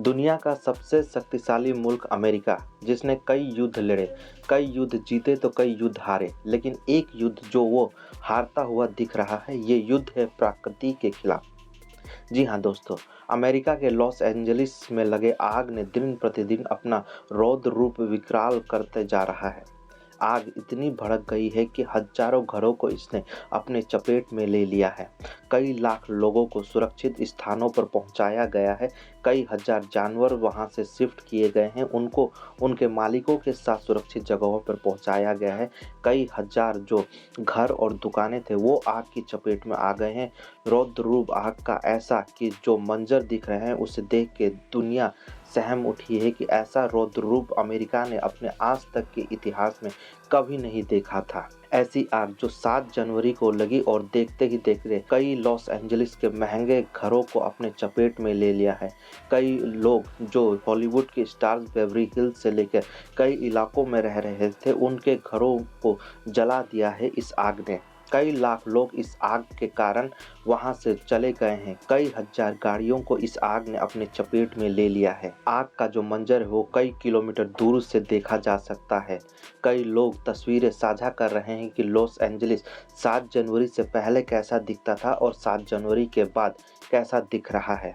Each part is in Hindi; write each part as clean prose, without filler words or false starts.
दुनिया का सबसे शक्तिशाली मुल्क अमेरिका, जिसने कई युद्ध लड़े, कई युद्ध जीते तो कई युद्ध हारे, लेकिन एक युद्ध जो वो हारता हुआ दिख रहा है, ये युद्ध है प्रकृति के खिलाफ। जी हाँ दोस्तों, अमेरिका के लॉस एंजलिस में लगे आग ने दिन प्रतिदिन अपना रौद्र रूप विकराल करते जा रहा है। आग इतनी भड़क गई है कि हजारों घरों को इसने अपने चपेट में ले लिया है। कई लाख लोगों को सुरक्षित स्थानों पर पहुंचाया गया है। कई हजार जानवर वहां से शिफ्ट किए गए हैं, उनको उनके मालिकों के साथ सुरक्षित जगहों पर पहुंचाया गया है। कई हजार जो घर और दुकानें थे वो आग की चपेट में आ गए हैं। रौद्र रूप आग का ऐसा कि जो मंजर दिख रहे हैं उसे देख के दुनिया सहम उठी है कि ऐसा रौद्र रूप अमेरिका ने अपने आज तक के इतिहास में कभी नहीं देखा था। ऐसी आग जो 7 जनवरी को लगी और देखते ही देखते कई लॉस एंजलिस के महंगे घरों को अपने चपेट में ले लिया है। कई लोग जो हॉलीवुड के स्टार्स बेवरी हिल्स से लेकर कई इलाकों में रह रहे थे, उनके घरों को जला दिया है इस आग ने। कई लाख लोग इस आग के कारण वहां से चले गए हैं। कई हजार गाड़ियों को इस आग ने अपने चपेट में ले लिया है। आग का जो मंजर है वो कई किलोमीटर दूर से देखा जा सकता है। कई लोग तस्वीरें साझा कर रहे हैं कि लॉस एंजलिस 7 जनवरी से पहले कैसा दिखता था और 7 जनवरी के बाद कैसा दिख रहा है।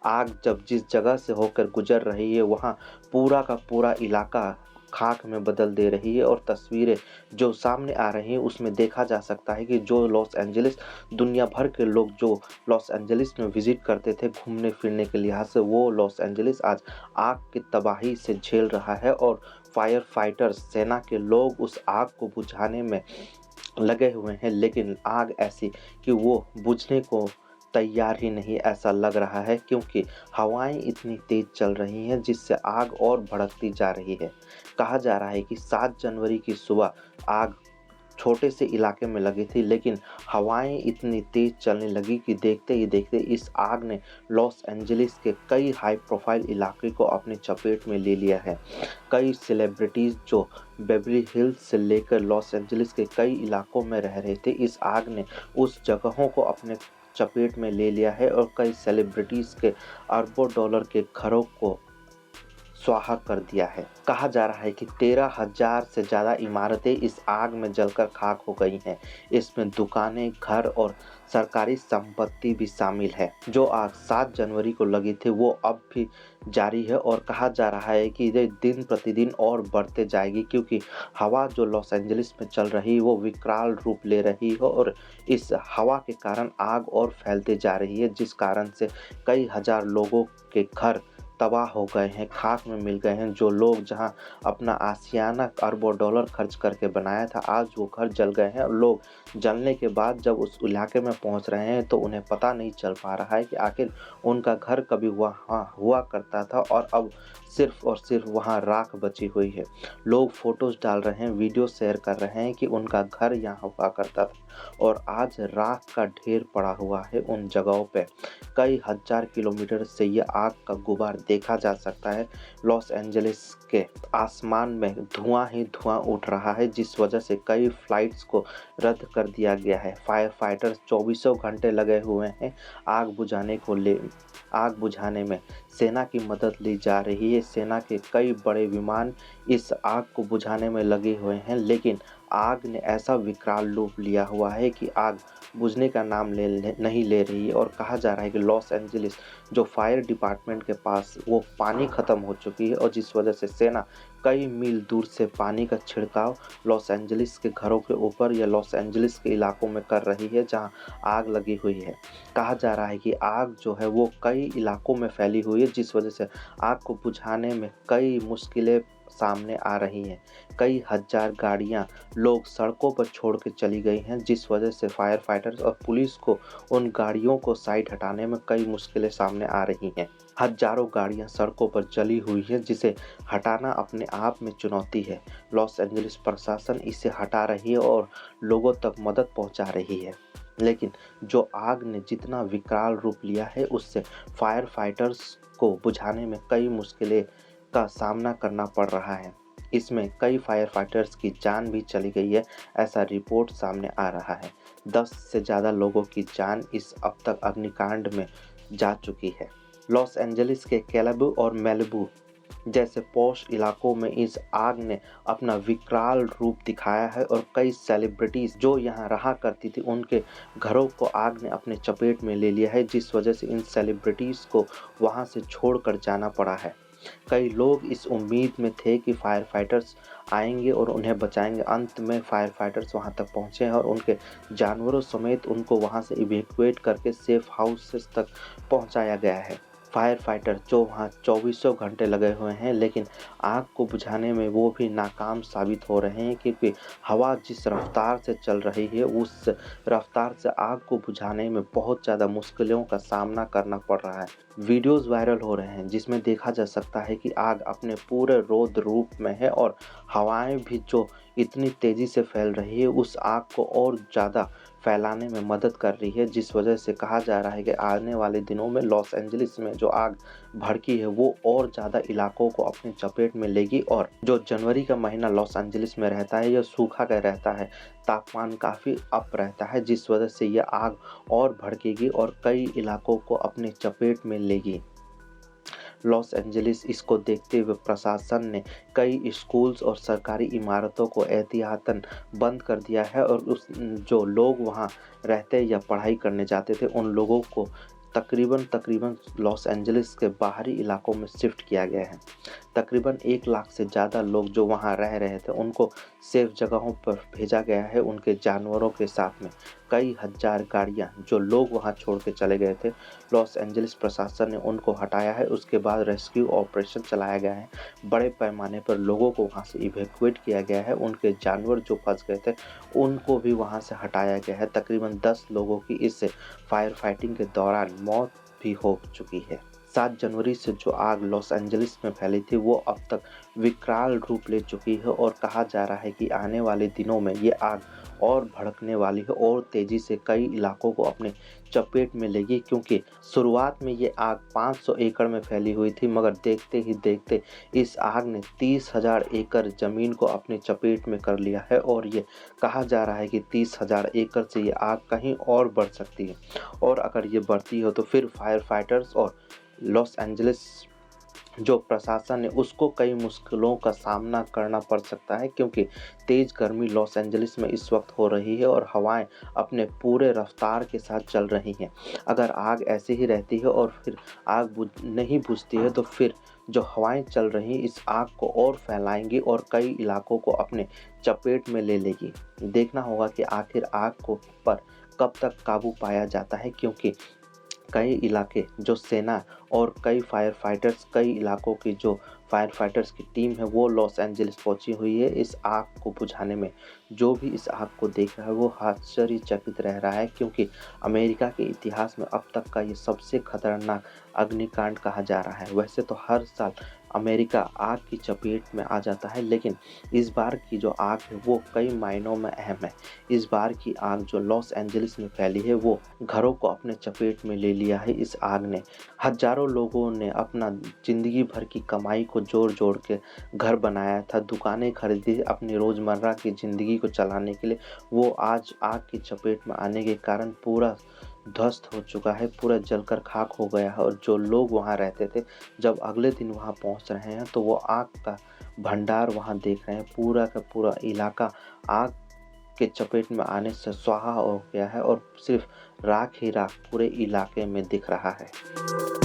आग जब जिस जगह से होकर गुजर रही है वहाँ पूरा का पूरा इलाका खाक में बदल दे रही है और तस्वीरें जो सामने आ रही हैं उसमें देखा जा सकता है कि जो लॉस एंजलिस दुनिया भर के लोग जो लॉस एंजलिस में विजिट करते थे घूमने फिरने के लिहाज से, वो लॉस एंजलिस आज आग की तबाही से झेल रहा है और फायर फाइटर्स सेना के लोग उस आग को बुझाने में लगे हुए हैं। लेकिन आग ऐसी कि वो बुझने को तैयार ही नहीं ऐसा लग रहा है, क्योंकि हवाएं इतनी तेज चल रही हैं जिससे आग और भड़कती जा रही है। कहा जा रहा है कि 7 जनवरी की सुबह आग छोटे से इलाके में लगी थी, लेकिन हवाएं इतनी तेज चलने लगी कि देखते ही देखते इस आग ने लॉस एंजलिस के कई हाई प्रोफाइल इलाके को अपने चपेट में ले लिया है। कई सेलिब्रिटीज़ जो बेवरली हिल्स से लेकर लॉस एंजलिस के कई इलाकों में रह रहे थे, इस आग ने उस जगहों को अपने चपेट में ले लिया है और कई सेलिब्रिटीज़ के अरबों डॉलर के घरों को स्वाहा कर दिया है। कहा जा रहा है कि 13,000 से ज़्यादा इमारतें इस आग में जलकर खाक हो गई हैं। इसमें दुकानें, घर और सरकारी संपत्ति भी शामिल है। जो आग 7 जनवरी को लगी थी वो अब भी जारी है और कहा जा रहा है कि ये दिन प्रतिदिन और बढ़ते जाएगी, क्योंकि हवा जो लॉस एंजलिस में चल रही है वो विकराल रूप ले रही है और इस हवा के कारण आग और फैलते जा रही है, जिस कारण से कई हजार लोगों के घर तबाह हो गए हैं, खाक में मिल गए हैं। जो लोग जहां अपना आशियाना अरबों डॉलर खर्च करके बनाया था, आज वो घर जल गए हैं और लोग जलने के बाद जब उस इलाके में पहुंच रहे हैं तो उन्हें पता नहीं चल पा रहा है कि आखिर उनका घर कभी वहाँ हुआ करता था और अब सिर्फ और सिर्फ वहाँ राख बची हुई है। लोग फोटोज डाल रहे हैं, वीडियो शेयर कर रहे हैं कि उनका घर यहाँ हुआ करता था और आज राख का ढेर पड़ा हुआ है उन जगहों पे। कई हजार किलोमीटर से ये आग का गुबार देखा जा सकता है। लॉस एंजलिस के आसमान में धुआं ही धुआं उठ रहा है, जिस वजह से कई फ्लाइट्स को रद्द कर दिया गया है। फायर फाइटर्स 24 घंटे लगे हुए हैं आग बुझाने में सेना की मदद ली जा रही है। सेना के कई बड़े विमान इस आग को बुझाने में लगे हुए हैं, लेकिन आग ने ऐसा विकराल रूप लिया हुआ है कि आग बुझने का नाम नहीं ले रही है और कहा जा रहा है कि लॉस एंजलिस जो फायर डिपार्टमेंट के पास वो पानी ख़त्म हो चुकी है और जिस वजह से सेना कई मील दूर से पानी का छिड़काव लॉस एंजलिस के घरों के ऊपर या लॉस एंजलिस के इलाकों में कर रही है जहां आग लगी हुई है। कहा जा रहा है कि आग जो है वो कई इलाकों में फैली हुई है, जिस वजह से आग को बुझाने में कई मुश्किलें सामने आ रही हैं। कई हजार गाड़ियां लोग सड़कों पर छोड़ के चली गई हैं, जिस वजह से फायर फाइटर्स और पुलिस को उन गाड़ियों को साइड हटाने में कई मुश्किलें सामने आ रही हैं। हजारों गाड़ियां सड़कों पर जली हुई हैं, जिसे हटाना अपने आप में चुनौती है। लॉस एंजलिस प्रशासन इसे हटा रही है और लोगों तक मदद पहुंचा रही है, लेकिन जो आग ने जितना विकराल रूप लिया है उससे फायर फाइटर्स को बुझाने में कई मुश्किलें का सामना करना पड़ रहा है। इसमें कई फायर फाइटर्स की जान भी चली गई है, ऐसा रिपोर्ट सामने आ रहा है। 10 से ज़्यादा लोगों की जान इस अब तक अग्निकांड में जा चुकी है। लॉस एंजलिस के कैलिबो और मैलिबू जैसे पॉश इलाकों में इस आग ने अपना विकराल रूप दिखाया है और कई सेलिब्रिटीज जो यहाँ रहा करती थी उनके घरों को आग ने अपने चपेट में ले लिया है, जिस वजह से इन सेलिब्रिटीज को वहाँ से छोड़कर जाना पड़ा है। कई लोग इस उम्मीद में थे कि फायर फाइटर्स आएंगे और उन्हें बचाएंगे। अंत में फायर फाइटर्स वहां तक पहुंचे हैं और उनके जानवरों समेत उनको वहां से इवैक्यूएट करके सेफ हाउसेस तक पहुंचाया गया है। फायर फाइटर जो वहाँ चौबीसों घंटे लगे हुए हैं, लेकिन आग को बुझाने में वो भी नाकाम साबित हो रहे हैं, क्योंकि हवा जिस रफ्तार से चल रही है उस रफ्तार से आग को बुझाने में बहुत ज़्यादा मुश्किलों का सामना करना पड़ रहा है। वीडियोस वायरल हो रहे हैं जिसमें देखा जा सकता है कि आग अपने पूरे रौद्र रूप में है और हवाएं भी जो इतनी तेज़ी से फैल रही है उस आग को और ज़्यादा फैलाने में मदद कर रही है, जिस वजह से कहा जा रहा है कि आने वाले दिनों में लॉस एंजलिस में जो आग भड़की है वो और ज़्यादा इलाकों को अपने चपेट में लेगी। और जो जनवरी का महीना लॉस एंजलिस में रहता है यह सूखा का रहता है, तापमान काफ़ी अप रहता है, जिस वजह से यह आग और भड़केगी और कई इलाकों को अपने चपेट में लेगी। लॉस एंजलिस इसको देखते हुए प्रशासन ने कई स्कूल्स और सरकारी इमारतों को एहतियातन बंद कर दिया है और जो लोग वहां रहते या पढ़ाई करने जाते थे उन लोगों को तकरीबन लॉस एंजलिस के बाहरी इलाकों में शिफ्ट किया गया है। तकरीबन 1 लाख से ज़्यादा लोग जो वहां रह रहे थे उनको सेफ जगहों पर भेजा गया है उनके जानवरों के साथ में। कई हजार गाड़ियां जो लोग वहां छोड़ के चले गए थे, लॉस एंजलिस प्रशासन ने उनको हटाया है। उसके बाद रेस्क्यू ऑपरेशन चलाया गया है। बड़े पैमाने पर लोगों को वहां से इवैक्यूएट किया गया है। उनके जानवर जो फंस गए थे उनको भी वहां से हटाया गया है। तकरीबन 10 लोगों की इस फायर फाइटिंग के दौरान मौत भी हो चुकी है। 7 जनवरी से जो आग लॉस एंजलिस में फैली थी वो अब तक विकराल रूप ले चुकी है और कहा जा रहा है कि आने वाले दिनों में ये आग और भड़कने वाली है और तेज़ी से कई इलाकों को अपने चपेट में लेगी, क्योंकि शुरुआत में ये आग 500 एकड़ में फैली हुई थी, मगर देखते ही देखते इस आग ने 30,000 एकड़ ज़मीन को अपने चपेट में कर लिया है और ये कहा जा रहा है कि 30,000 एकड़ से ये आग कहीं और बढ़ सकती है। और अगर ये बढ़ती हो तो फिर फायर फाइटर्स और लॉस एंजलिस जो प्रशासन है उसको कई मुश्किलों का सामना करना पड़ सकता है, क्योंकि तेज़ गर्मी लॉस एंजलिस में इस वक्त हो रही है और हवाएं अपने पूरे रफ्तार के साथ चल रही हैं। अगर आग ऐसे ही रहती है और फिर आग नहीं बुझती है तो फिर जो हवाएं चल रही इस आग को और फैलाएंगी और कई इलाकों को अपने चपेट में ले लेगी। देखना होगा कि आखिर आग पर कब तक काबू पाया जाता है, क्योंकि कई इलाके जो सेना और कई इलाकों की जो फायर फाइटर्स की टीम है वो लॉस एंजलिस पहुंची हुई है इस आग को बुझाने में। जो भी इस आग को देख रहा है वो आश्चर्यचकित रह रहा है, क्योंकि अमेरिका के इतिहास में अब तक का ये सबसे खतरनाक अग्निकांड कहा जा रहा है। वैसे तो हर साल अमेरिका आग की चपेट में आ जाता है, लेकिन इस बार की जो आग है वो कई मायनों में अहम है। इस बार की आग जो लॉस एंजलिस में फैली है वो घरों को अपने चपेट में ले लिया है। इस आग ने हजारों लोगों ने अपना जिंदगी भर की कमाई को जोड़ जोड़ के घर बनाया था, दुकानें खरीदी अपनी रोज़मर्रा की ज़िंदगी को चलाने के लिए। वो आज आग की चपेट में आने के कारण पूरा ध्वस्त हो चुका है, पूरा जलकर खाक हो गया है। और जो लोग वहाँ रहते थे जब अगले दिन वहाँ पहुँच रहे हैं तो वो आग का भंडार वहाँ देख रहे हैं। पूरा का पूरा इलाका आग के चपेट में आने से स्वाहा हो गया है और सिर्फ राख ही राख पूरे इलाके में दिख रहा है।